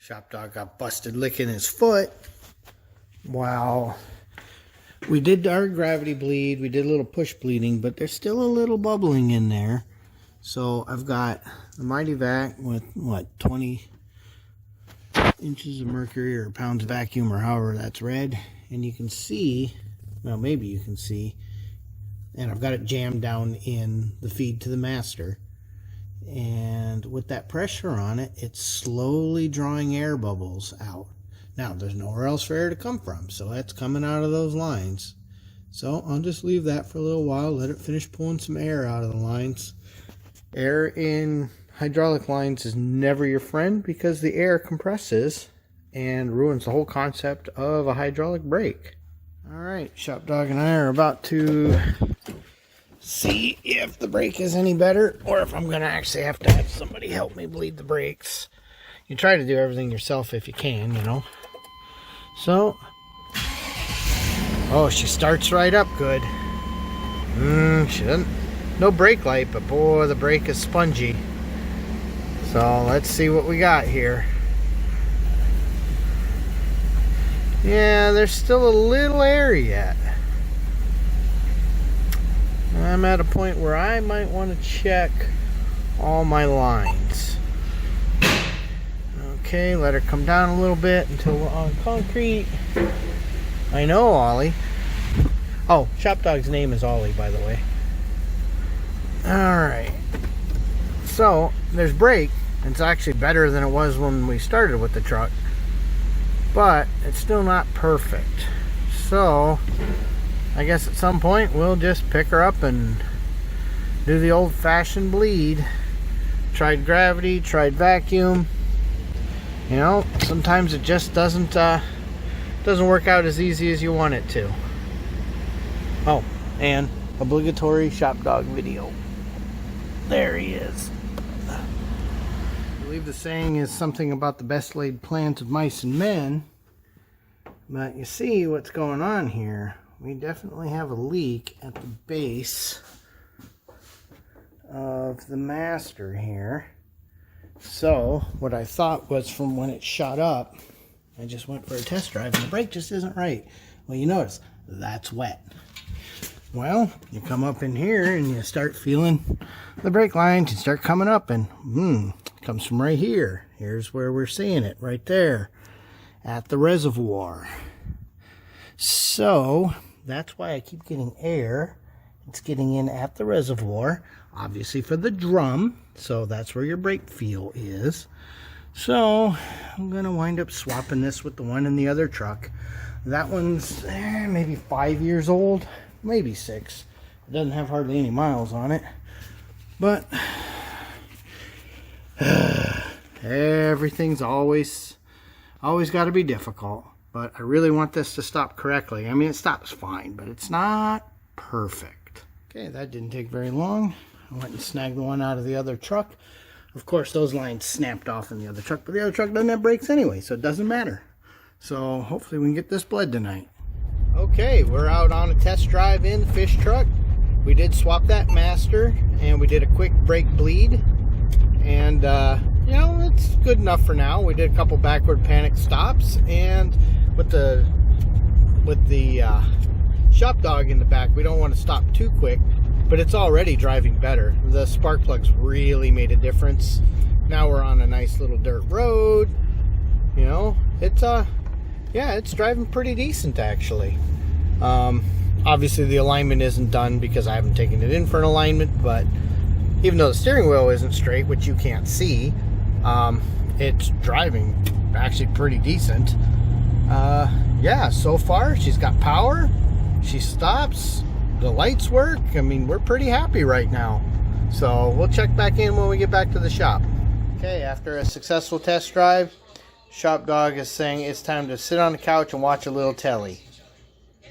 ShopDog got busted licking his foot. Wow. We did our gravity bleed. We did a little push bleeding, but there's still a little bubbling in there. So I've got the Mighty Vac with, what, 20 inches of mercury or pounds of vacuum or however that's read. And you can see, well, maybe you can see, and I've got it jammed down in the feed to the master. And with that pressure on it, it's slowly drawing air bubbles out. Now, there's nowhere else for air to come from, so that's coming out of those lines. So I'll just leave that for a little while, let it finish pulling some air out of the lines. Air in hydraulic lines is never your friend because the air compresses and ruins the whole concept of a hydraulic brake. Alright, ShopDog and I are about to see if the brake is any better or if I'm going to actually have to have somebody help me bleed the brakes. You try to do everything yourself if you can, you know. So, oh, she starts right up good. She doesn't, no brake light, but boy, the brake is spongy. So let's see what we got here. Yeah, there's still a little air yet. I'm at a point where I might want to check all my lines. Okay, let her come down a little bit until we're on concrete. I know Ollie. Oh, ShopDog's name is Ollie, by the way. Alright. So, there's brake. It's actually better than it was when we started with the truck. But, it's still not perfect. So, I guess at some point we'll just pick her up and do the old-fashioned bleed. Tried gravity, tried vacuum. You know, sometimes it just doesn't work out as easy as you want it to. Oh, and obligatory ShopDog video. There he is. I believe the saying is something about the best laid plans of mice and men. But you see what's going on here. We definitely have a leak at the base of the master here. So, what I thought was from when it shot up, I just went for a test drive and the brake just isn't right. Well, you notice, that's wet. Well, you come up in here and you start feeling the brake lines and start coming up and, it comes from right here. Here's where we're seeing it, right there, at the reservoir. So, that's why I keep getting air. It's getting in at the reservoir, obviously for the drum, so that's where your brake feel is. So I'm going to wind up swapping this with the one in the other truck. That one's maybe 5 years old, maybe 6. It doesn't have hardly any miles on it, but everything's always got to be difficult. But I really want this to stop correctly. I mean, it stops fine, but it's not perfect. Okay, that didn't take very long. I went and snagged the one out of the other truck. Of course, those lines snapped off in the other truck, but the other truck doesn't have brakes anyway, so it doesn't matter. So hopefully we can get this bled tonight. Okay, we're out on a test drive in the fish truck. We did swap that master, and we did a quick brake bleed. And, you know, it's good enough for now. We did a couple backward panic stops, and with the ShopDog in the back, we don't want to stop too quick, but it's already driving better. The spark plugs really made a difference. Now we're on a nice little dirt road. You know, it's yeah, it's driving pretty decent actually. Obviously the alignment isn't done because I haven't taken it in for an alignment, but even though the steering wheel isn't straight, which you can't see, it's driving actually pretty decent. Yeah, so far she's got power. She stops, the lights work. I mean, we're pretty happy right now. So we'll check back in when we get back to the shop. Okay, after a successful test drive, ShopDog is saying it's time to sit on the couch and watch a little telly.